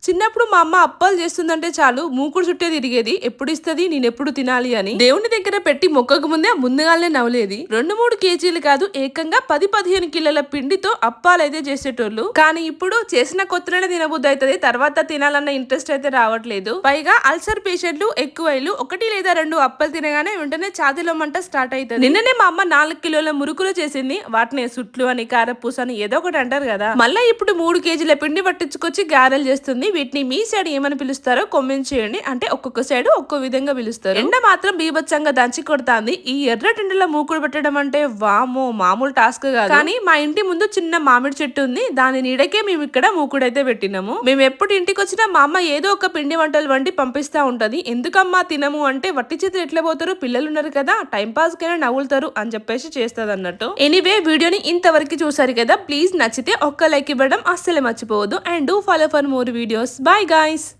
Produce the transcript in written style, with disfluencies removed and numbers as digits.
చిన్నప్పుడు మా అమ్మ అప్పాలు చేస్తుందంటే చాలు మూకుడు చుట్టే తిరిగేది. ఎప్పుడు ఇస్తది, నేను ఎప్పుడు తినాలి అని. దేవుని దగ్గర పెట్టి మొక్కకు ముందే ముందుగానే నవ్వులేది. 2-3 కేజీలు కాదు, ఏకంగా 10-15 కిలోల పిండితో అప్పాలైతే చేసేటోళ్ళు. కానీ ఇప్పుడు చేసిన కొత్తలోనే తినబుద్ధి అవుతుంది, తర్వాత తినాలన్న ఇంట్రెస్ట్ అయితే రావట్లేదు. పైగా అల్సర్ పేషెంట్లు ఎక్కువైలు 1 లేదా 2 అప్పాలు తినగానే వెంటనే ఛాతీలో మంట స్టార్ట్ అవుతుంది. నిన్ననే మా అమ్మ 4 కిలోల మురుకులు చేసింది. వాటిని సుట్లు అని, కారపూస అని ఏదో ఒకటి అంటారు కదా. మళ్ళీ ఇప్పుడు 3 కేజీల పిండి పట్టించుకొచ్చి గారెలు చేస్తుంది. వీటిని మీ సైడ్ ఏమని పిలుస్తారో కామెంట్ చేయండి. అంటే ఒక్కొక్క సైడ్ ఒక్కో విధంగా పిలుస్తారు. ఎండ మాత్రం బీభత్సంగా దంచి కొడుతుంది. ఈ ఎర్రటిండిలో మూకుడు పెట్టడం అంటే వామో మామూలు టాస్క్ కాదు. కానీ మా ఇంటి ముందు చిన్న మామిడి చెట్టు ఉంది. దాని నీడకే మేము ఇక్కడ మూకుడైతే పెట్టినాము. మేము ఎప్పుడు ఇంటికి వచ్చినా మా అమ్మ ఏదో ఒక పిండి వంటలు వండి పంపిస్తా ఉంటది. ఎందుకమ్మా తినము అంటే, వట్టి చేతులు ఎట్లా పోతారు, పిల్లలు ఉన్నారు కదా, టైం పాస్ కైనా నవ్వులుతారు అని చెప్పేసి చేస్తుంది అన్నట్టు. ఎనీవే, వీడియోని ఇంతవరకు చూసారు కదా. ప్లీజ్ నచ్చితే ఒక్క లైక్ ఇవ్వడం అస్సలు మర్చిపోవద్దు. And do follow for more videos. Bye guys.